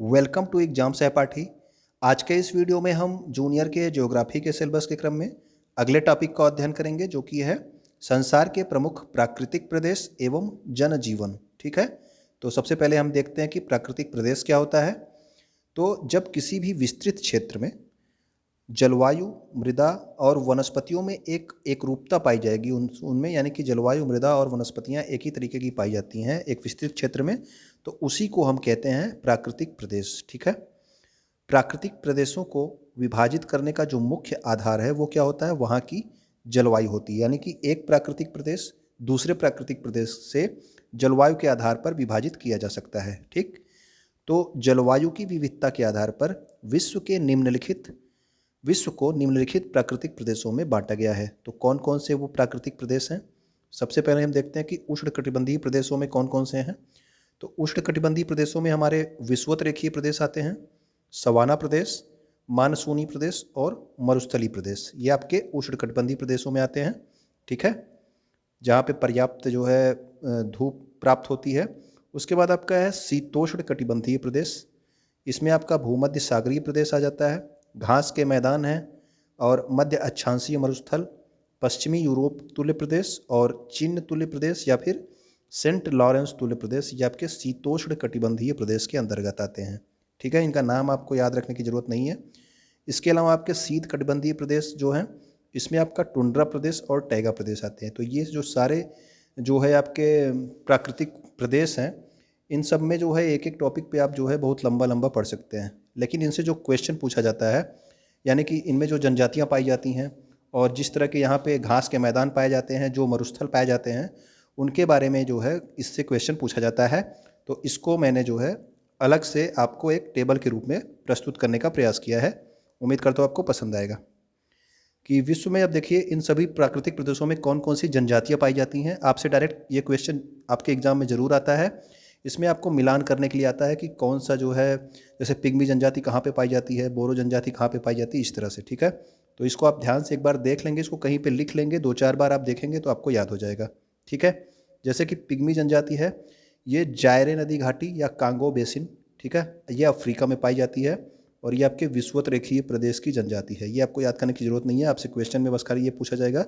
Welcome to exam सहपाठी। आज के इस वीडियो में हम जूनियर के ज्योग्राफी के सिलेबस के क्रम में अगले टॉपिक का अध्ययन करेंगे, जो कि है संसार के प्रमुख प्राकृतिक प्रदेश एवं जनजीवन। ठीक है, तो सबसे पहले हम देखते हैं कि प्राकृतिक प्रदेश क्या होता है। तो जब किसी भी विस्तृत क्षेत्र में जलवायु, मृदा और वनस्पतियों में एक एकरूपता पाई जाएगी, उनमें यानी कि जलवायु, मृदा और वनस्पतियां एक ही तरीके की पाई जाती हैं एक विस्तृत क्षेत्र में, तो उसी को हम कहते हैं प्राकृतिक प्रदेश। ठीक है, प्राकृतिक प्रदेशों को विभाजित करने का जो मुख्य आधार है वो क्या होता है, वहाँ की जलवायु होती है। यानी कि एक प्राकृतिक प्रदेश दूसरे प्राकृतिक प्रदेश से जलवायु के आधार पर विभाजित किया जा सकता है। ठीक, तो जलवायु की विविधता के आधार पर विश्व को निम्नलिखित प्राकृतिक प्रदेशों में बांटा गया है। तो कौन कौन से वो प्राकृतिक प्रदेश हैं? सबसे पहले हम देखते हैं कि उष्णकटिबंधीय प्रदेशों में कौन कौन से हैं। तो उष्णकटिबंधीय प्रदेशों में हमारे विषुवत रेखीय प्रदेश आते हैं, सवाना प्रदेश, मानसूनी प्रदेश और मरुस्थलीय प्रदेश। ये आपके उष्णकटिबंधीय प्रदेशों में आते हैं। ठीक है, जहाँ पे पर्याप्त जो है धूप प्राप्त होती है। उसके बाद आपका है शीतोष्ण कटिबंधीय प्रदेश। इसमें आपका भूमध्य सागरीय प्रदेश आ जाता है, घास के मैदान हैं और मध्य अक्षांशीय मरुस्थल, पश्चिमी यूरोप तुल्य प्रदेश और चीन तुल्य प्रदेश या फिर सेंट लॉरेंस तुल्य प्रदेश, ये आपके शीतोष्ण कटिबंधीय प्रदेश के अंतर्गत आते हैं। ठीक है, इनका नाम आपको याद रखने की जरूरत नहीं है। इसके अलावा आपके शीत कटिबंधीय प्रदेश जो हैं, इसमें आपका टुंड्रा प्रदेश और टैगा प्रदेश आते हैं। तो ये जो सारे जो है आपके प्राकृतिक प्रदेश हैं, इन सब में जो है एक एक टॉपिक पे आप जो है बहुत लंबा लंबा पढ़ सकते हैं, लेकिन इनसे जो क्वेश्चन पूछा जाता है, यानी कि इनमें जो जनजातियाँ पाई जाती हैं और जिस तरह के यहाँ पे घास के मैदान पाए जाते हैं, जो मरुस्थल पाए जाते हैं, उनके बारे में जो है इससे क्वेश्चन पूछा जाता है। तो इसको मैंने जो है अलग से आपको एक टेबल के रूप में प्रस्तुत करने का प्रयास किया है। उम्मीद करता हूँ आपको पसंद आएगा। कि विश्व में अब देखिए इन सभी प्राकृतिक प्रदेशों में कौन कौन सी जनजातियाँ पाई जाती हैं। आपसे डायरेक्ट ये क्वेश्चन आपके एग्जाम में ज़रूर आता है। इसमें आपको मिलान करने के लिए आता है कि कौन सा जो है, जैसे पिग्मी जनजाति कहाँ पे पाई जाती है, बोरो जनजाति कहाँ पे पाई जाती है, इस तरह से। ठीक है, तो इसको आप ध्यान से एक बार देख लेंगे, इसको कहीं पे लिख लेंगे, 2-4 बार आप देखेंगे तो आपको याद हो जाएगा। ठीक है, जैसे कि पिग्मी जनजाति है, ये जायरे नदी घाटी या कांगो बेसिन, ठीक है, ये अफ्रीका में पाई जाती है और ये आपके विषुवत रेखीय प्रदेश की जनजाति है। ये आपको याद करने की जरूरत नहीं है, आपसे क्वेश्चन में बस खाली ये पूछा जाएगा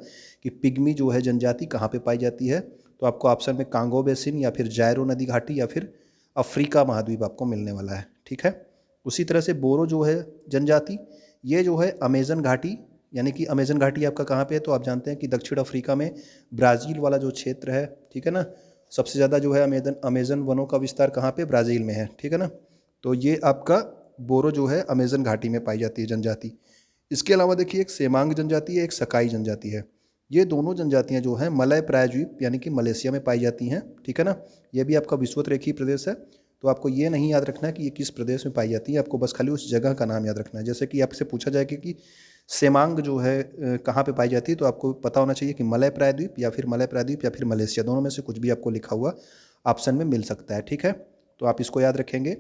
कि पिग्मी जो है जनजाति कहाँ पे पाई जाती है। तो आपको ऑप्शन में कांगो बेसिन या फिर जायरो नदी घाटी या फिर अफ्रीका महाद्वीप आपको मिलने वाला है। ठीक है, उसी तरह से बोरो जो है जनजाति, ये जो है अमेजन घाटी, यानी कि अमेजन घाटी आपका कहाँ पे है, तो आप जानते हैं कि दक्षिण अफ्रीका में ब्राज़ील वाला जो क्षेत्र है, ठीक है ना, सबसे ज़्यादा जो है अमेजन वनों का विस्तार कहाँ पे, ब्राज़ील में है। ठीक है ना, तो ये आपका बोरो जो है अमेजन घाटी में पाई जाती है जनजाति। इसके अलावा देखिए एक सेमांग जनजाति है, एक सकाई जनजाति है। ये दोनों जनजातियां जो हैं मलय प्रायद्वीप यानी कि मलेशिया में पाई जाती हैं। ठीक है ना, ये भी आपका विषुवत रेखीय प्रदेश है। तो आपको ये नहीं याद रखना है कि ये किस प्रदेश में पाई जाती है, आपको बस खाली उस जगह का नाम याद रखना है। जैसे कि आपसे पूछा जाए कि सेमांग जो है कहाँ पे पाई जाती है, तो आपको पता होना चाहिए कि मलय प्रायद्वीप या फिर मलेशिया, दोनों में से कुछ भी आपको लिखा हुआ ऑप्शन में मिल सकता है। ठीक है, तो आप इसको याद रखेंगे।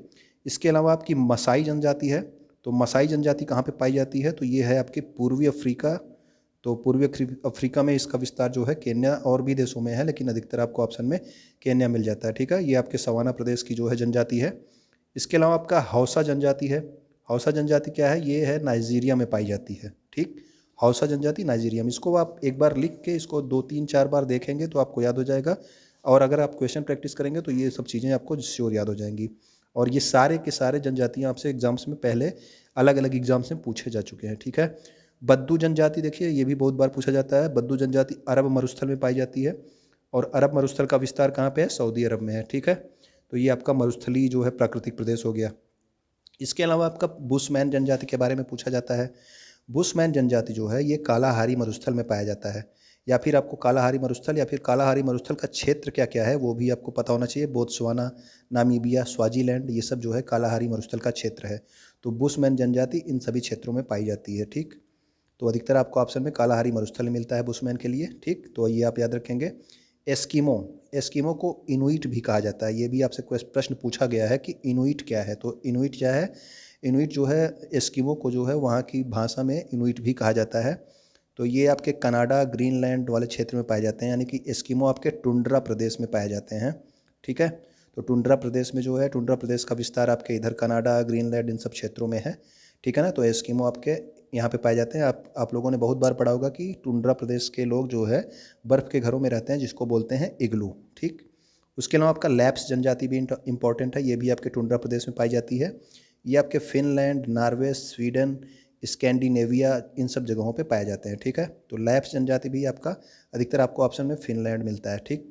इसके अलावा आपकी मसाई जनजाति है, तो मसाई जनजाति कहाँ पे पाई जाती है, तो ये है आपके पूर्वी अफ्रीका। तो पूर्वी अफ्रीका में इसका विस्तार जो है केन्या और भी देशों में है, लेकिन अधिकतर आपको ऑप्शन में केन्या मिल जाता है। ठीक है, ये आपके सवाना प्रदेश की जो है जनजाति है। इसके अलावा आपका हौसा जनजाति है। हौसा जनजाति क्या है, ये है नाइजीरिया में पाई जाती है। ठीक, हौसा जनजाति नाइजीरिया में, इसको आप एक बार लिख के इसको 2-3-4 बार देखेंगे तो आपको याद हो जाएगा। और अगर आप क्वेश्चन प्रैक्टिस करेंगे तो ये सब चीज़ें आपको श्योर याद हो जाएंगी। और ये सारे के सारे जनजातियाँ आपसे एग्जाम्स में पहले अलग अलग एग्जाम्स में पूछे जा चुके हैं। ठीक है, बद्दू जनजाति देखिए, ये भी बहुत बार पूछा जाता है। बद्दू जनजाति अरब मरुस्थल में पाई जाती है और अरब मरुस्थल का विस्तार कहाँ पे है, सऊदी अरब में है। ठीक है, तो ये आपका मरुस्थलीय जो है प्राकृतिक प्रदेश हो गया। इसके अलावा आपका बुशमैन जनजाति के बारे में पूछा जाता है। बुशमैन जनजाति जो है ये कालाहारी मरुस्थल में पाया जाता है, या फिर आपको कालाहारी मरुस्थल या फिर कालाहारी मरुस्थल का क्षेत्र क्या क्या है वो भी आपको पता होना चाहिए। बोत्सवाना, नामीबिया, स्वाजीलैंड, ये सब जो है कालाहारी मरुस्थल का क्षेत्र है। तो बुशमैन जनजाति इन सभी क्षेत्रों में पाई जाती है। ठीक, तो अधिकतर आपको ऑप्शन में कालाहारी मरुस्थल मिलता है बुशमैन के लिए। ठीक, तो ये आप याद रखेंगे। एस्किमो, एस्किमो को इनुइट भी कहा जाता है। ये भी आपसे प्रश्न पूछा गया है कि इनुइट क्या है, तो इनुइट क्या है, इनुइट जो है एस्किमो को जो है वहाँ की भाषा में इनुइट भी कहा जाता है। तो ये आपके कनाडा, ग्रीनलैंड वाले क्षेत्र में पाए जाते हैं, यानी कि एस्किमो आपके टुंड्रा प्रदेश में पाए जाते हैं। ठीक है, तो टुंड्रा प्रदेश में जो है, टुंड्रा प्रदेश का विस्तार आपके इधर कनाडा, ग्रीनलैंड, इन सब क्षेत्रों में है, ठीक है ना। तो एस्किमो आपके यहाँ पे पाए जाते हैं। आप लोगों ने बहुत बार पढ़ा होगा कि टुंड्रा प्रदेश के लोग जो है बर्फ़ के घरों में रहते हैं, जिसको बोलते हैं इग्लू, ठीक। उसके अलावा आपका लैप्स जनजाति भी इंपॉर्टेंट है, ये भी आपके टुंड्रा प्रदेश में पाई जाती है। ये आपके फिनलैंड, नॉर्वे, स्वीडन, स्कैंडिनेविया, इन सब जगहों पे पाए जाते हैं, ठीक है। तो लैप्स जनजाति भी आपका अधिकतर आपको ऑप्शन में फिनलैंड मिलता है, ठीक।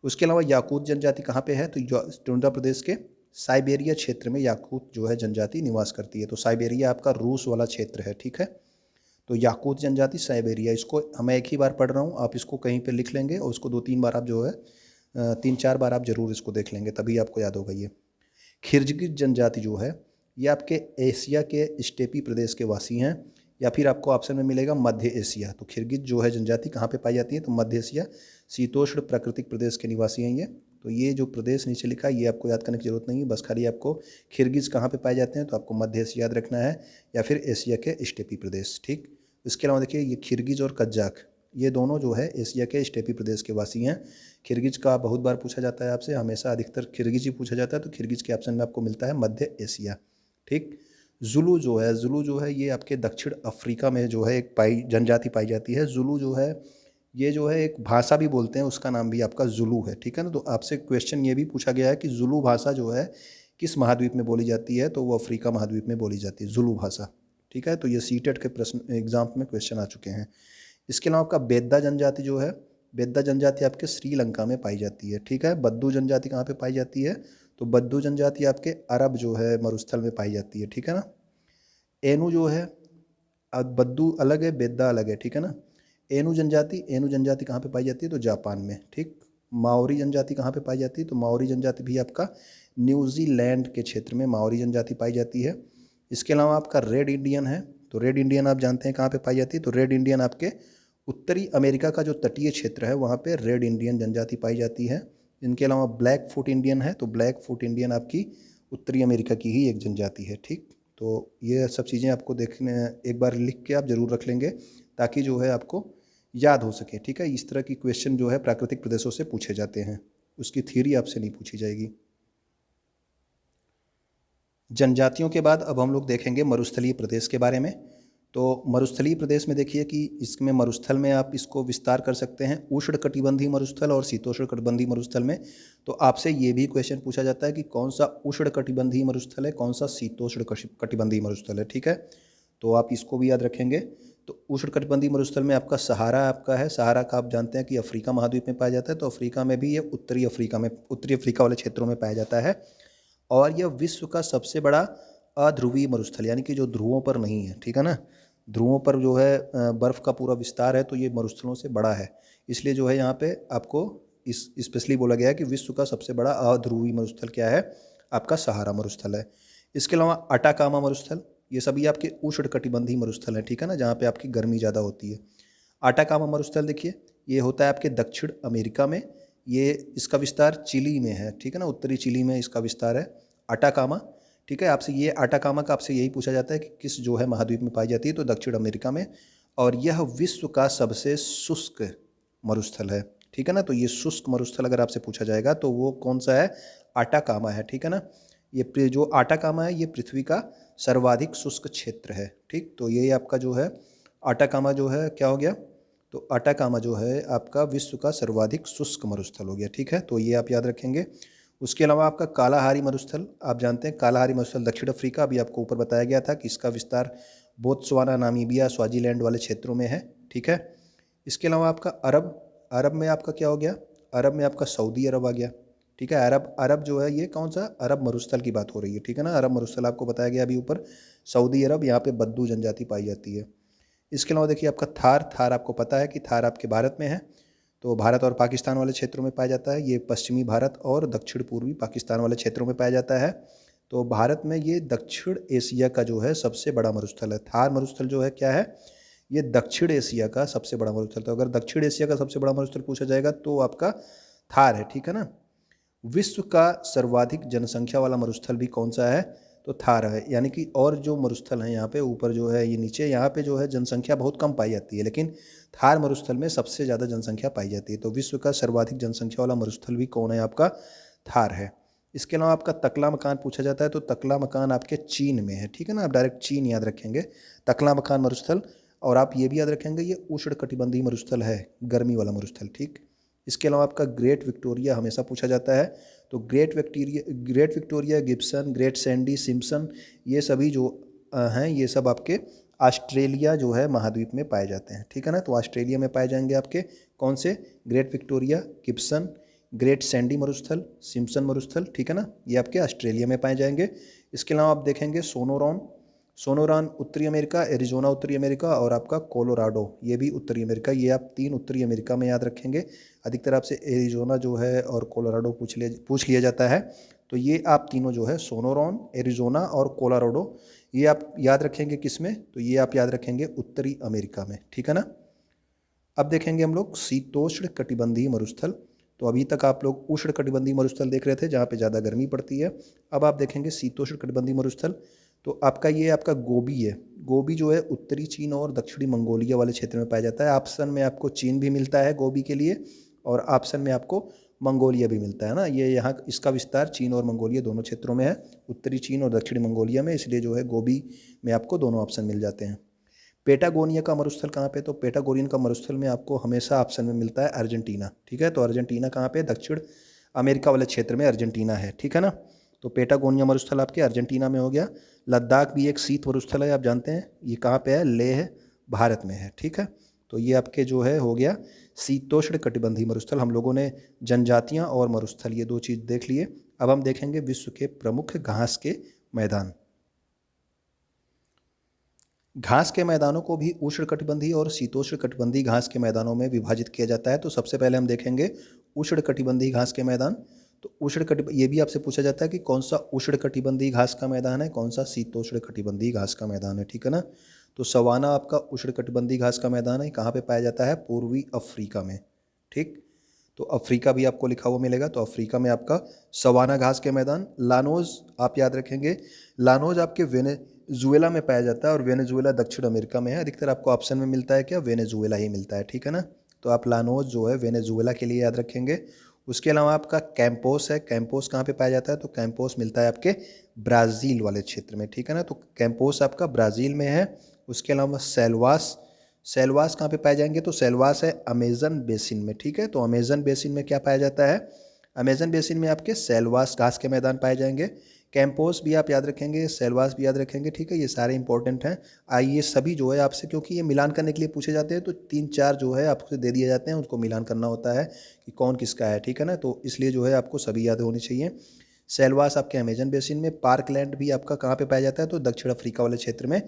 उसके अलावा याकूत जनजाति कहाँ पे है, तो टुंड्रा प्रदेश के साइबेरिया क्षेत्र में याकूत जो है जनजाति निवास करती है। तो साइबेरिया आपका रूस वाला क्षेत्र है, ठीक है। तो याकूत जनजाति साइबेरिया, इसको मैं एक ही बार पढ़ रहा हूँ, आप इसको कहीं पे लिख लेंगे और उसको 2-3 बार आप जो है 3-4 बार आप ज़रूर इसको देख लेंगे, तभी आपको याद होगा ये। खिरगिज जनजाति जो है ये आपके एशिया के स्टेपी प्रदेश के वासी हैं, या फिर आपको ऑप्शन में मिलेगा मध्य एशिया। तो खिरगिज जो है जनजाति कहाँ पे पाई जाती है, तो मध्य एशिया शीतोष्ण प्राकृतिक प्रदेश के निवासी हैं ये। तो ये जो प्रदेश नीचे लिखा है ये आपको याद करने की जरूरत नहीं है, बस खाली आपको खिरगिज कहाँ पे पाए जाते हैं तो आपको मध्य एशिया याद रखना है, या फिर एशिया के स्टेपी प्रदेश, ठीक। इसके अलावा देखिए ये खिरगिज और कज्जाक, ये दोनों जो है एशिया के स्टेपी प्रदेश के वासी हैं। खिरगिज का बहुत बार पूछा जाता है आपसे, हमेशा अधिकतर खिरगिज ही पूछा जाता है, तो खिरगिज के ऑप्शन में आपको मिलता है मध्य एशिया, ठीक। जुलू जो है ये आपके दक्षिण अफ्रीका में जो है एक जनजाति पाई जाती है। जुलू जो है ये जो है एक भाषा भी बोलते हैं, उसका नाम भी आपका जुलू है, ठीक है ना। तो आपसे क्वेश्चन ये भी पूछा गया है कि जुलू भाषा जो है किस महाद्वीप में बोली जाती है, तो वो अफ्रीका महाद्वीप में बोली जाती है जुलू भाषा, ठीक है। तो ये सीटेट के प्रश्न एग्जाम में क्वेश्चन आ चुके हैं। इसके अलावा आपका बेद्दा जनजाति जो है, बेद्दा जनजाति आपके श्रीलंका में पाई जाती है, ठीक है। बद्दू जनजाति कहाँ पे पाई जाती है, तो बद्दू जनजाति आपके अरब जो है मरुस्थल में पाई जाती है, ठीक है ना। एनु जो है, अब बद्दू अलग है, बेद्दा अलग है, ठीक है ना। एनु जनजाति कहाँ पे पाई जाती है, तो जापान में, ठीक। माओरी जनजाति कहाँ पे पाई जाती है, तो माओरी जनजाति भी आपका न्यूजीलैंड के क्षेत्र में माओरी जनजाति पाई जाती है। इसके अलावा आपका रेड इंडियन है, तो रेड इंडियन आप जानते हैं कहाँ पे पाई जाती है, तो रेड इंडियन आपके उत्तरी अमेरिका का जो तटीय क्षेत्र है वहाँ पे रेड इंडियन जनजाति पाई जाती है। इनके अलावा ब्लैक फुट इंडियन है, तो ब्लैक फुट इंडियन आपकी उत्तरी अमेरिका की ही एक जनजाति है, ठीक। तो ये सब चीज़ें आपको देखने, एक बार लिख के आप ज़रूर रख लेंगे ताकि जो है आपको याद हो सके, ठीक है। इस तरह की क्वेश्चन जो है प्राकृतिक प्रदेशों से पूछे जाते हैं, उसकी थ्योरी आपसे नहीं पूछी जाएगी। जनजातियों के बाद अब हम लोग देखेंगे मरुस्थलीय प्रदेश के बारे में। तो मरुस्थलीय प्रदेश में देखिए कि इसमें मरुस्थल में आप इसको विस्तार कर सकते हैं, उष्णकटिबंधीय मरुस्थल और शीतोष्णकटिबंधीय मरुस्थल में। तो आपसे ये भी क्वेश्चन पूछा जाता है कि कौन सा उष्णकटिबंधीय मरुस्थल है, कौन सा शीतोष्णकटिबंधीय मरुस्थल है, ठीक है। तो आप इसको भी याद रखेंगे। तो उष्णकटिबंधीय मरुस्थल में आपका सहारा आपका है, सहारा का आप जानते हैं कि अफ्रीका महाद्वीप में पाया जाता है, तो अफ्रीका में भी ये उत्तरी अफ्रीका वाले क्षेत्रों में पाया जाता है। और यह विश्व का सबसे बड़ा अध्रुवीय मरुस्थल, यानी कि जो ध्रुवों पर नहीं है, ठीक है ना। ध्रुवों पर जो है बर्फ़ का पूरा विस्तार है, तो ये मरुस्थलों से बड़ा है, इसलिए जो है यहाँ पे आपको इस स्पेशली बोला गया है कि विश्व का सबसे बड़ा अध्रुवीय मरुस्थल क्या है, आपका सहारा मरुस्थल है। इसके अलावा अटाकामा मरुस्थल, ये सभी आपके उष्णकटिबंधीय मरुस्थल हैं, ठीक है ना, जहाँ पे आपकी गर्मी ज़्यादा होती है। अटाकामा मरुस्थल देखिए ये होता है आपके दक्षिण अमेरिका में, ये इसका विस्तार चिली में है, ठीक है ना, उत्तरी चिली में इसका विस्तार है अटाकामा, ठीक है। आपसे ये अटाकामा का आपसे यही पूछा जाता है कि किस जो है महाद्वीप में पाई जाती है, तो दक्षिण अमेरिका में। और यह विश्व का सबसे शुष्क मरुस्थल है, ठीक है ना। तो ये शुष्क मरुस्थल अगर आपसे पूछा जाएगा तो वो कौन सा है, अटाकामा है, ठीक है ना। ये जो अटाकामा है ये पृथ्वी का सर्वाधिक शुष्क क्षेत्र है, ठीक। तो ये आपका जो है अटाकामा जो है क्या हो गया, तो अटाकामा जो है आपका विश्व का सर्वाधिक शुष्क मरुस्थल हो गया, ठीक है। तो ये आप याद रखेंगे। उसके अलावा आपका कालाहारी मरुस्थल, आप जानते हैं कालाहारी मरुस्थल दक्षिण अफ्रीका, अभी आपको ऊपर बताया गया था कि इसका विस्तार बोत्सवाना, नामीबिया, स्वाजीलैंड वाले क्षेत्रों में है, ठीक है। इसके अलावा आपका अरब, अरब में आपका क्या हो गया, अरब में आपका सऊदी अरब आ गया, ठीक है। अरब अरब जो है ये कौन सा, अरब मरुस्थल की बात हो रही है, ठीक है ना। अरब मरुस्थल आपको बताया गया अभी ऊपर, सऊदी अरब, यहाँ पे बद्दू जनजाति पाई जाती है। इसके अलावा देखिए आपका थार, थार आपको पता है कि थार आपके भारत में है, तो भारत और पाकिस्तान वाले क्षेत्रों में पाया जाता है। ये पश्चिमी भारत और दक्षिण पूर्वी पाकिस्तान वाले क्षेत्रों में पाया जाता है। तो भारत में ये दक्षिण एशिया का जो है सबसे बड़ा मरुस्थल है। थार मरुस्थल जो है क्या है, ये दक्षिण एशिया का सबसे बड़ा मरुस्थल। तो अगर दक्षिण एशिया का सबसे बड़ा मरुस्थल पूछा जाएगा तो आपका थार है, ठीक है ना। विश्व का सर्वाधिक जनसंख्या वाला मरुस्थल भी कौन सा है, तो थार है। यानी कि और जो मरुस्थल हैं यहाँ पे ऊपर जो है ये नीचे, यहाँ पे जो है जनसंख्या बहुत कम पाई जाती है, लेकिन थार मरुस्थल में सबसे ज़्यादा जनसंख्या पाई जाती है। तो विश्व का सर्वाधिक जनसंख्या वाला मरुस्थल भी कौन है, आपका थार है। इसके अलावा आपका तकला मकान पूछा जाता है, तो तकला मकान आपके चीन में है, ठीक है ना, आप डायरेक्ट चीन याद रखेंगे, तकला मकान मरुस्थल। और आप ये भी याद रखेंगे ये उष्णकटिबंधीय मरुस्थल है, गर्मी वाला मरुस्थल, ठीक। इसके अलावा आपका ग्रेट विक्टोरिया हमेशा पूछा जाता है, तो great Victoria, Gibson, great Sandy, Simpson, ये सभी जो हैं ये सब आपके ऑस्ट्रेलिया जो है महाद्वीप में पाए जाते हैं, ठीक है ना। तो ऑस्ट्रेलिया में पाए जाएंगे आपके कौन से, great Victoria, Gibson, great Sandy मरुस्थल, सिम्पसन मरुस्थल, ठीक है ना, ये आपके ऑस्ट्रेलिया में पाए जाएंगे। इसके अलावा आप देखेंगे सोनोरान उत्तरी अमेरिका, एरिजोना उत्तरी अमेरिका, और आपका कोलोराडो ये भी उत्तरी अमेरिका, ये आप 3 उत्तरी अमेरिका में याद रखेंगे। अधिकतर आपसे एरिजोना जो है और कोलोराडो पूछ लिया जाता है, तो ये आप तीनों जो है सोनोरान, एरिजोना और कोलोराडो, ये आप याद रखेंगे किस में, तो ये आप याद रखेंगे उत्तरी अमेरिका में, ठीक है ना। अब देखेंगे हम लोग शीतोष्ण कटिबंधीय मरुस्थल। तो अभी तक आप लोग उष्ण कटिबंधीय मरुस्थल देख रहे थे जहाँ पे ज़्यादा गर्मी पड़ती है। अब आप देखेंगे शीतोष्ण कटिबंधीय मरुस्थल। तो आपका ये आपका गोबी है, गोबी जो है उत्तरी चीन और दक्षिणी मंगोलिया वाले क्षेत्र में पाया जाता है। ऑप्शन में आपको चीन भी मिलता है गोबी के लिए, और ऑप्शन में आपको मंगोलिया भी मिलता है ना। ये यहाँ इसका विस्तार चीन और मंगोलिया दोनों क्षेत्रों में है, उत्तरी चीन और दक्षिणी मंगोलिया में, इसलिए जो है गोबी में आपको दोनों ऑप्शन मिल जाते हैं। पेटागोनिया का मरुस्थल कहाँ पे, तो पेटागोनियन का मरुस्थल में आपको हमेशा ऑप्शन में मिलता है अर्जेंटीना, ठीक है। तो अर्जेंटीना कहाँ पे, दक्षिण अमेरिका वाले क्षेत्र में अर्जेंटीना है, ठीक है ना। तो पेटागोनिया मरुस्थल आपके अर्जेंटीना में हो गया। लद्दाख भी एक शीत मरुस्थल है, आप जानते हैं, ये कहाँ पे है, लेह भारत में है, ठीक है। तो ये आपके जो है हो गया शीतोष्ण कटिबंधीय मरुस्थल। हम लोगों ने जनजातियाँ और मरुस्थल ये 2 चीज़ देख लिए। अब हम देखेंगे विश्व के प्रमुख घास के मैदान। घास के मैदानों को भी उष्णकटिबंधीय और शीतोष्णकटिबंधीय घास के मैदानों में विभाजित किया जाता है। तो सबसे पहले हम देखेंगे उष्णकटिबंधीय घास के मैदान। तो ये भी आपसे पूछा जाता है कि कौन सा उष्णकटिबंधीय घास का मैदान है, कौन सा शीतोष्णकटिबंधीय घास का मैदान है, ठीक है ना। तो सवाना आपका उष्णकटिबंधीय घास का मैदान है, कहाँ पे पाया जाता है, पूर्वी अफ्रीका में, ठीक। तो अफ्रीका भी आपको लिखा हुआ मिलेगा, तो अफ्रीका में आपका सवाना घास के मैदान। लानोज आप याद रखेंगे, लानोज आपके वेनेजुएला में पाया जाता है, और वेनेजुएला दक्षिण अमेरिका में है। अधिकतर आपको ऑप्शन में मिलता है क्या, वेनेजुएला ही मिलता है, ठीक है ना। तो आप लानोज जो है वेनेजुएला के लिए याद रखेंगे। उसके अलावा आपका कैंपोस है, कैंपोस कहाँ पे पाया जाता है, तो कैंपोस मिलता है आपके ब्राज़ील वाले क्षेत्र में, ठीक है ना। तो कैंपोस आपका ब्राज़ील में है। उसके अलावा सेलवास, सेलवास कहाँ पे पाए जाएंगे, तो सेलवास है अमेजन बेसिन में, ठीक है। तो अमेजन बेसिन में क्या पाया जाता है, अमेजन बेसिन में आपके सेलवास घास के मैदान पाए जाएंगे। कैंपोस भी आप याद रखेंगे, सेलवास भी याद रखेंगे, ठीक है। ये सारे इंपॉर्टेंट हैं। आइए सभी जो है आपसे, क्योंकि ये मिलान करने के लिए पूछे जाते हैं, तो 3-4 जो है आपको दे दिए जाते हैं, उसको मिलान करना होता है कि कौन किसका है, ठीक है ना। तो इसलिए जो है आपको सभी याद होनी चाहिए। सेलवास आपके अमेजन बेसिन में। पार्कलैंड भी आपका कहाँ पे पाया जाता है, तो दक्षिण अफ्रीका वाले क्षेत्र में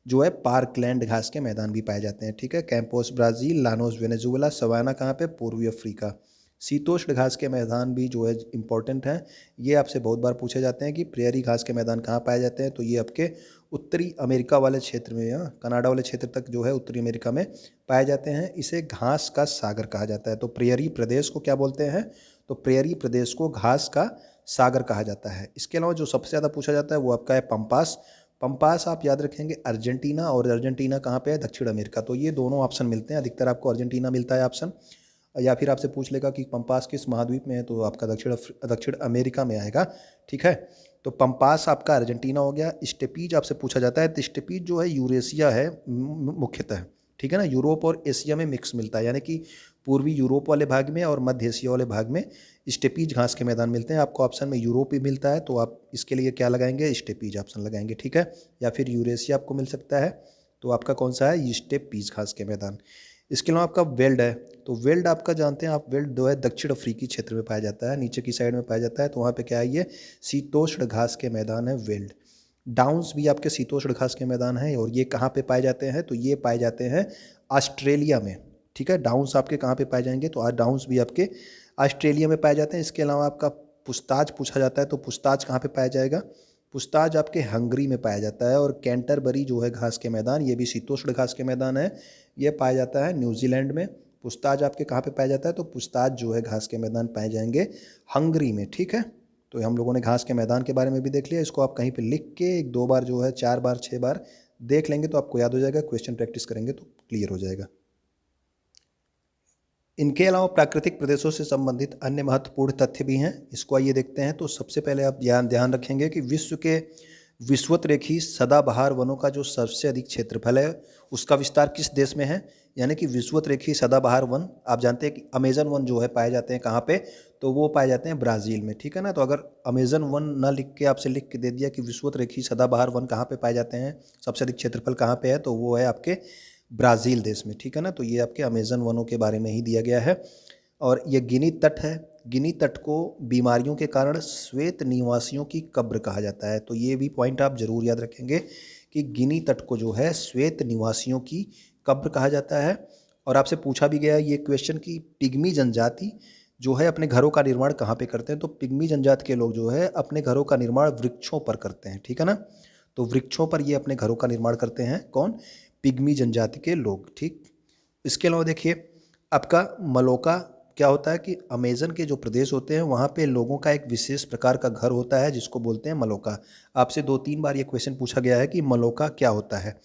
जो है पार्कलैंड घास के मैदान भी पाए जाते हैं, ठीक है। Campos Brazil, Llanos Venezuela, savanna कहाँ पे, पूर्वी अफ्रीका। शीतोष्ण घास के मैदान भी जो है इंपॉर्टेंट हैं। ये आपसे बहुत बार पूछे जाते हैं कि प्रेयरी घास के मैदान कहाँ पाए जाते हैं, तो ये आपके उत्तरी अमेरिका वाले क्षेत्र में या कनाडा वाले क्षेत्र तक जो है उत्तरी अमेरिका में पाए जाते हैं। इसे घास का सागर कहा जाता है। तो प्रेयरी प्रदेश को क्या बोलते हैं, तो प्रेयरी प्रदेश को घास का सागर कहा जाता है। इसके अलावा जो सबसे ज़्यादा पूछा जाता है वो आपका है पंपास। पंपास आप याद रखेंगे अर्जेंटीना, और अर्जेंटीना कहाँ पे है, दक्षिण अमेरिका। तो ये दोनों ऑप्शन मिलते हैं, अधिकतर आपको अर्जेंटीना मिलता है ऑप्शन, या फिर आपसे पूछ लेगा कि पंपास किस महाद्वीप में है, तो आपका दक्षिण अमेरिका में आएगा, ठीक है। तो पंपास आपका अर्जेंटीना हो गया। स्टेपीज आपसे पूछा जाता है, तो स्टेपीज जो है यूरेशिया है मुख्यतः, ठीक है ना। यूरोप और एशिया में मिक्स मिलता है, यानी कि पूर्वी यूरोप वाले भाग में और मध्य एशिया वाले भाग में स्टेपीज घास के मैदान मिलते हैं। आपको ऑप्शन में यूरोप भी मिलता है, तो आप इसके लिए क्या लगाएंगे, स्टेपीज ऑप्शन लगाएंगे, ठीक है। या फिर यूरेशिया आपको मिल सकता है, तो आपका कौन सा है, स्टेपीज घास के मैदान। इसके अलावा आपका वेल्ड है, तो वेल्ड आपका जानते हैं आप, वेल्ड जो है दक्षिण अफ्रीकी क्षेत्र में पाया जाता है, नीचे की साइड में पाया जाता है। तो वहाँ पे क्या है, ये शीतोष्ण घास के मैदान है वेल्ड। डाउन्स भी आपके शीतोष्ण घास के मैदान हैं, और ये कहाँ पे पाए जाते हैं, तो ये पाए जाते हैं ऑस्ट्रेलिया में, ठीक है। डाउन्स आपके कहाँ पे पाए जाएंगे, तो आज डाउन्स भी आपके ऑस्ट्रेलिया में पाए जाते हैं। इसके अलावा आपका पुस्ताज पूछा जाता है, तो पुस्ताज कहाँ पे पाया जाएगा, पुस्ताज आपके हंगरी में पाया जाता है। और कैंटरबरी जो है घास के मैदान, ये भी शीतोष्ण घास के मैदान है, ये पाया जाता है न्यूजीलैंड में। पुस्ताज आपके कहाँ पे पाया जाता है, तो पुस्ताज जो है घास के मैदान पाए जाएंगे हंगरी में, ठीक है। तो हम लोगों ने घास के मैदान के बारे में भी देख लिया। इसको आप कहीं पे लिख के 1-2 बार जो है 4 बार 6 बार देख लेंगे तो आपको याद हो जाएगा, क्वेश्चन प्रैक्टिस करेंगे तो क्लियर हो जाएगा। इनके अलावा प्राकृतिक प्रदेशों से संबंधित अन्य महत्वपूर्ण तथ्य भी हैं, इसको आइए देखते हैं। तो सबसे पहले आप ध्यान रखेंगे कि विश्व के विषुवतरेखी सदाबहार वनों का जो सबसे अधिक क्षेत्रफल है उसका विस्तार किस देश में है। यानी कि विषुवतरेखी सदाबहार वन, आप जानते हैं कि अमेजन वन जो है पाए जाते हैं कहाँ पे, तो वो पाए जाते हैं ब्राज़ील में, ठीक है ना। तो अगर अमेजन वन ना लिख के आपसे लिख के दे दिया कि विषुवतरेखी सदाबहार वन कहाँ पे पाए जाते हैं, सबसे अधिक क्षेत्रफल कहाँ पे है, तो वो है आपके ब्राज़ील देश में, ठीक है ना। तो ये आपके अमेजन वनों के बारे में ही दिया गया है। और ये गिनी तट है, गिनी तट को बीमारियों के कारण श्वेत निवासियों की कब्र कहा जाता है। तो ये भी पॉइंट आप जरूर याद रखेंगे कि गिनी तट को जो है श्वेत निवासियों की कब्र कहा जाता है। और आपसे पूछा भी गया है ये क्वेश्चन कि पिग्मी जनजाति जो है अपने घरों का निर्माण कहाँ पे करते हैं, तो पिग्मी जनजाति के लोग जो है अपने घरों का निर्माण वृक्षों पर करते हैं, ठीक है ना। तो वृक्षों पर ये अपने घरों का निर्माण करते हैं, कौन, पिग्मी जनजाति के लोग, ठीक। इसके अलावा देखिए आपका मलोका क्या होता है कि अमेजन के जो प्रदेश होते हैं वहाँ पे लोगों का एक विशेष प्रकार का घर होता है जिसको बोलते हैं मलोका। आपसे 2-3 बार ये क्वेश्चन पूछा गया है कि मलोका क्या होता है।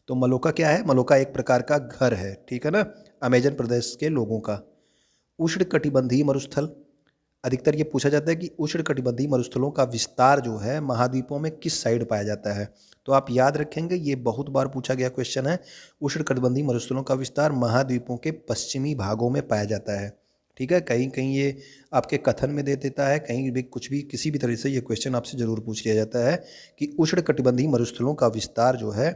तो मलोका क्या है, मलोका एक प्रकार का घर है, ठीक है ना, अमेजन प्रदेश के लोगों का। उष्णकटिबंधीय मरुस्थल, अधिकतर ये पूछा जाता है कि उष्णकटिबंधीय मरुस्थलों का विस्तार जो है महाद्वीपों में किस साइड पाया जाता है। तो आप याद रखेंगे ये बहुत बार पूछा गया क्वेश्चन है, उष्णकटिबंधीय मरुस्थलों का विस्तार महाद्वीपों के पश्चिमी भागों में पाया जाता है, ठीक है। कहीं कहीं ये आपके कथन में दे देता है, कहीं भी कुछ भी किसी भी तरह से ये क्वेश्चन आपसे जरूर पूछ लिया जाता है कि उष्णकटिबंधीय मरुस्थलों का विस्तार जो है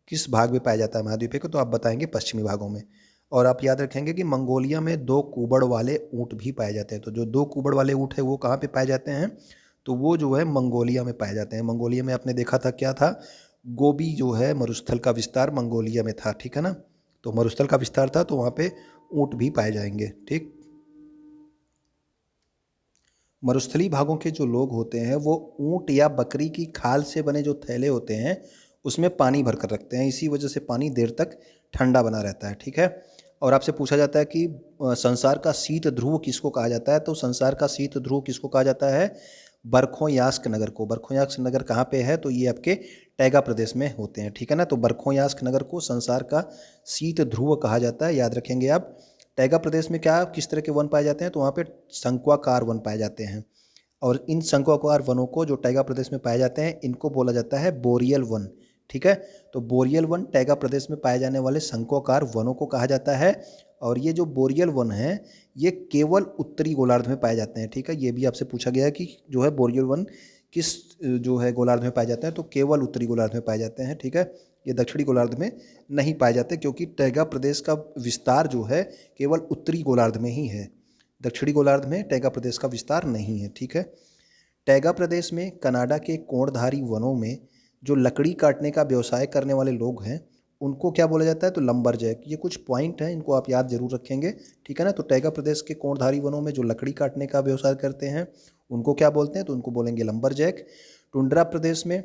किस भाग में पाया जाता है महाद्वीप को, तो आप बताएंगे पश्चिमी भागों में। और आप याद रखेंगे कि मंगोलिया में 2 कुबड़ वाले ऊँट भी पाए जाते हैं। तो जो 2 कुबड़ वाले ऊँट है वो कहाँ पे पाए जाते हैं, तो वो जो है मंगोलिया में पाए जाते हैं। मंगोलिया में आपने देखा था क्या था, गोबी जो है मरुस्थल का विस्तार मंगोलिया में था, ठीक है ना। तो मरुस्थल का विस्तार था तो वहाँ पे ऊँट भी पाए जाएंगे, ठीक। मरुस्थलीय भागों के जो लोग होते हैं वो ऊँट या बकरी की खाल से बने जो थैले होते हैं उसमें पानी भर कर रखते हैं, इसी वजह से पानी देर तक ठंडा बना रहता है, ठीक है। और आपसे पूछा जाता है कि संसार का शीत ध्रुव किसको कहा जाता है, तो संसार का शीत ध्रुव किसको कहा जाता है, बरखोयास्क नगर को। बरखोयास्क नगर कहाँ पे है, तो ये आपके टैगा प्रदेश में होते हैं, ठीक है ना। तो बरखोयास्क नगर को संसार का शीत ध्रुव कहा जाता है, याद रखेंगे आप। टैगा प्रदेश में क्या किस तरह के वन पाए जाते हैं, तो वहाँ पे शंक्वाकार वन पाए जाते हैं। और इन शंक्वाकार वनों को जो टैगा प्रदेश में पाए जाते हैं इनको बोला जाता है बोरियल वन, ठीक है। तो बोरियल वन टैगा प्रदेश में पाए जाने वाले शंक्वाकार वनों को कहा जाता है। और ये जो बोरियल वन है ये केवल उत्तरी गोलार्ध में पाए जाते हैं, ठीक है। ये भी आपसे पूछा गया है कि जो है बोरियल वन किस जो है गोलार्ध में पाए जाते हैं, तो केवल उत्तरी गोलार्ध में पाए जाते हैं, ठीक है। ये दक्षिणी गोलार्ध में नहीं पाए जाते क्योंकि टैगा प्रदेश का विस्तार जो है केवल उत्तरी गोलार्ध में ही है, दक्षिणी गोलार्ध में टैगा प्रदेश का विस्तार नहीं है, ठीक है। टैगा प्रदेश में कनाडा के कोणधारी वनों में जो लकड़ी काटने का व्यवसाय करने वाले लोग हैं उनको क्या बोला जाता है, तो लंबरजैक। ये कुछ पॉइंट हैं इनको आप याद जरूर रखेंगे, ठीक है ना। तो टैगा प्रदेश के कोणधारी वनों में जो लकड़ी काटने का व्यवसाय करते हैं उनको क्या बोलते हैं, तो उनको बोलेंगे लंबरजैक। टुंड्रा प्रदेश में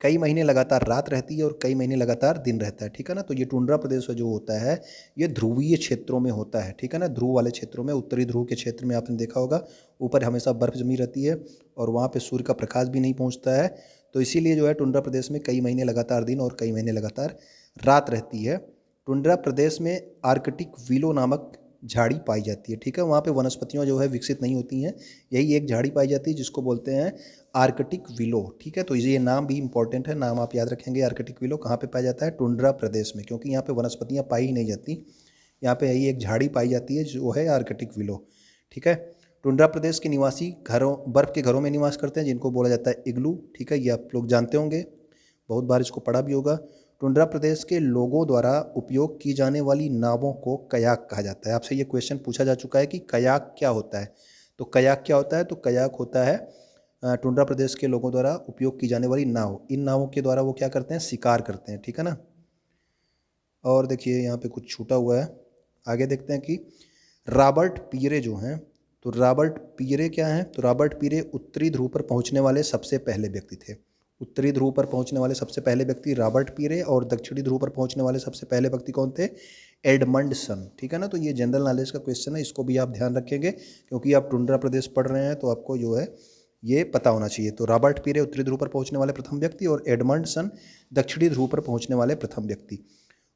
कई महीने लगातार रात रहती है और कई महीने लगातार दिन रहता है, ठीक है ना। तो ये टुंड्रा प्रदेश जो होता है ये ध्रुवीय क्षेत्रों में होता है, ठीक है ना। ध्रुव वाले क्षेत्रों में, उत्तरी ध्रुव के क्षेत्र में आपने देखा होगा ऊपर हमेशा बर्फ जमी रहती है और वहाँ पे सूर्य का प्रकाश भी नहीं पहुँचता है। तो इसीलिए जो है टुंड्रा प्रदेश में कई महीने लगातार दिन और कई महीने लगातार रात रहती है। टुंड्रा प्रदेश में आर्कटिक विलो नामक झाड़ी पाई जाती है, ठीक है। वहाँ पे वनस्पतियाँ जो है विकसित नहीं होती हैं, यही एक झाड़ी पाई जाती है जिसको बोलते हैं आर्कटिक विलो, ठीक है। तो ये नाम भी इंपॉर्टेंट है, नाम आप याद रखेंगे। आर्कटिक विलो कहाँ पे पाया जाता है, टुंड्रा प्रदेश में, क्योंकि यहाँ पे वनस्पतियाँ पाई ही नहीं जाती, यहाँ पे यही एक झाड़ी पाई जाती है जो है आर्कटिक विलो, ठीक है। टुंड्रा प्रदेश के निवासी घरों बर्फ़ के घरों में निवास करते हैं जिनको बोला जाता है इग्लू, ठीक है। ये आप लोग जानते होंगे, बहुत बार इसको पढ़ा भी होगा। टुंड्रा प्रदेश के लोगों द्वारा उपयोग की जाने वाली नावों को कयाक कहा जाता है। आपसे ये क्वेश्चन पूछा जा चुका है कि कयाक क्या होता है, तो कयाक क्या होता है, तो कयाक होता है टुंड्रा प्रदेश के लोगों द्वारा उपयोग की जाने वाली नाव। इन नावों के द्वारा वो क्या करते हैं, शिकार करते हैं, ठीक है ना। और देखिए यहाँ पे कुछ छूटा हुआ है, आगे देखते हैं कि रॉबर्ट पीरे जो हैं, तो रॉबर्ट पीरे क्या हैं, तो रॉबर्ट पीरे उत्तरी ध्रुव पर पहुंचने वाले सबसे पहले व्यक्ति थे। उत्तरी ध्रुव पर पहुंचने वाले सबसे पहले व्यक्ति रॉबर्ट पीरे, और दक्षिणी ध्रुव पर पहुंचने वाले सबसे पहले व्यक्ति कौन थे, एडमंडसन, ठीक है ना। तो ये जनरल नॉलेज का क्वेश्चन है, इसको भी आप ध्यान रखेंगे क्योंकि आप टुंड्रा प्रदेश पढ़ रहे हैं तो आपको जो है ये पता होना चाहिए। तो रॉबर्ट पीरे उत्तरी ध्रुव पर पहुंचने वाले प्रथम व्यक्ति और एडमंडसन दक्षिणी ध्रुव पर पहुंचने वाले प्रथम व्यक्ति।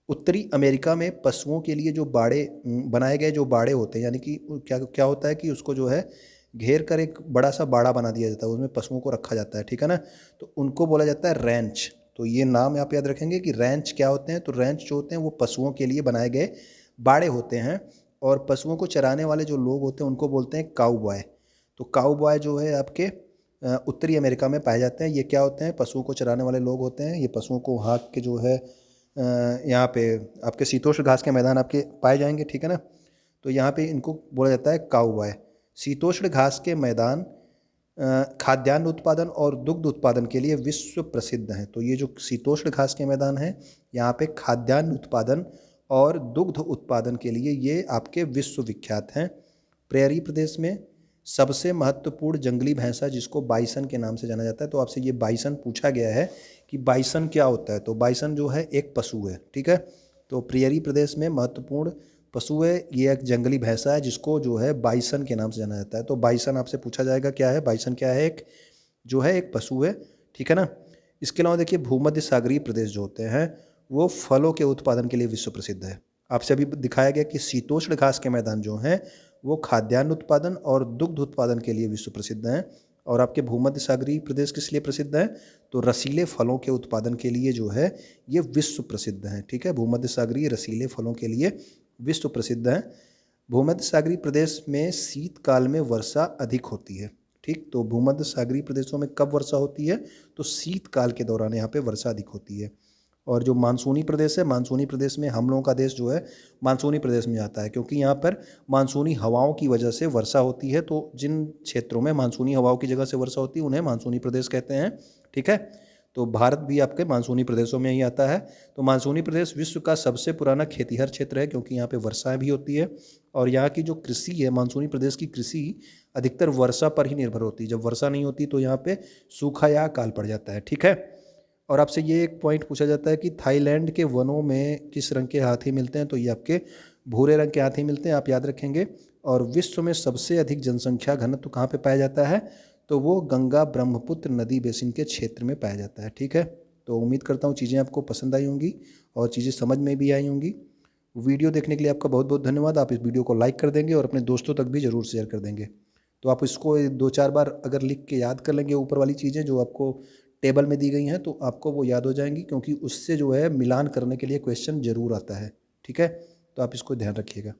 उत्तरी अमेरिका में पशुओं के लिए जो बाड़े बनाए गए जो बाड़े होते हैं, यानी कि क्या क्या होता है कि उसको जो है घेर कर एक बड़ा सा बाड़ा बना दिया जाता है, उसमें पशुओं को रखा जाता है, ठीक है ना। तो उनको बोला जाता है रैंच। तो ये नाम आप याद रखेंगे कि रैंच क्या होते हैं। तो रैंच जो होते हैं वो पशुओं के लिए बनाए गए बाड़े होते हैं, और पशुओं को चराने वाले जो लोग होते हैं उनको बोलते हैं काऊ बॉय। तो काऊ बॉय जो है आपके उत्तरी अमेरिका में पाए जाते हैं। ये क्या होते हैं, पशुओं को चराने वाले लोग होते हैं। ये पशुओं को हाँक के जो है यहाँ पे आपके शीतोष्ण घास के मैदान आपके पाए जाएंगे, ठीक है ना। तो यहाँ पे इनको बोला जाता है काऊ बॉय। शीतोष्ण घास के मैदान खाद्यान्न उत्पादन और दुग्ध उत्पादन के लिए विश्व प्रसिद्ध हैं। तो ये जो शीतोष्ण घास के मैदान हैं, यहाँ पे खाद्यान्न उत्पादन और दुग्ध उत्पादन के लिए ये आपके विश्व विख्यात हैं। प्रेयरी प्रदेश में सबसे महत्वपूर्ण जंगली भैंसा जिसको बाइसन के नाम से जाना जाता है। तो आपसे ये बाइसन पूछा गया है कि बाइसन क्या होता है। तो बाइसन जो है एक पशु है, ठीक है। तो प्रेयरी प्रदेश में महत्वपूर्ण पशु है, ये एक जंगली भैंसा है जिसको जो है बाइसन के नाम से जाना जाता है। तो बाइसन आपसे पूछा जाएगा क्या है, बाइसन क्या है, एक जो है एक पशु है, ठीक है ना। इसके अलावा देखिए भूमध्य सागरीय प्रदेश जो होते हैं वो फलों के उत्पादन के लिए विश्व प्रसिद्ध है। आपसे अभी दिखाया गया कि शीतोष्ण घास के मैदान जो हैं वो खाद्यान्न उत्पादन और दुग्ध उत्पादन के लिए विश्व प्रसिद्ध हैं। और आपके भूमध्य सागरीय प्रदेश किस लिए प्रसिद्ध हैं, तो रसीले फलों के उत्पादन के लिए जो है ये विश्व प्रसिद्ध हैं, ठीक है। भूमध्य सागरीय रसीले फलों के लिए विश्व प्रसिद्ध हैं। भूमध्य सागरीय प्रदेश में शीतकाल में वर्षा अधिक होती है, ठीक। तो भूमध्य सागरीय प्रदेशों में कब वर्षा होती है, तो शीतकाल के दौरान यहाँ पे वर्षा अधिक होती है। और जो मानसूनी प्रदेश है, मानसूनी प्रदेश में हम लोगों का देश जो है मानसूनी प्रदेश में आता है, क्योंकि यहाँ पर मानसूनी हवाओं की वजह से वर्षा होती है। तो जिन क्षेत्रों में मानसूनी हवाओं की जगह से वर्षा होती है उन्हें मानसूनी प्रदेश कहते हैं, ठीक है। तो भारत भी आपके मानसूनी प्रदेशों में ही आता है। तो मानसूनी प्रदेश विश्व का सबसे पुराना खेतीहर क्षेत्र है, क्योंकि यहाँ पे वर्षाएं भी होती है। और यहाँ की जो कृषि है, मानसूनी प्रदेश की कृषि अधिकतर वर्षा पर ही निर्भर होती है। जब वर्षा नहीं होती तो यहाँ पे सूखा या अकाल पड़ जाता है, ठीक है। और आपसे ये एक पॉइंट पूछा जाता है कि थाईलैंड के वनों में किस रंग के हाथी मिलते हैं, तो ये आपके भूरे रंग के हाथी मिलते हैं, आप याद रखेंगे। और विश्व में सबसे अधिक जनसंख्या घनत्व कहाँ पे पाया जाता है, तो वो गंगा ब्रह्मपुत्र नदी बेसिन के क्षेत्र में पाया जाता है, ठीक है। तो उम्मीद करता हूँ चीज़ें आपको पसंद आई होंगी और चीज़ें समझ में भी आई होंगी। वीडियो देखने के लिए आपका बहुत बहुत धन्यवाद। आप इस वीडियो को लाइक कर देंगे और अपने दोस्तों तक भी ज़रूर शेयर कर देंगे। तो आप इसको 2-4 बार अगर लिख के याद कर लेंगे ऊपर वाली चीज़ें जो आपको टेबल में दी गई हैं, तो आपको वो याद हो जाएंगी, क्योंकि उससे जो है मिलान करने के लिए क्वेश्चन ज़रूर आता है, ठीक है। तो आप इसको ध्यान रखिएगा।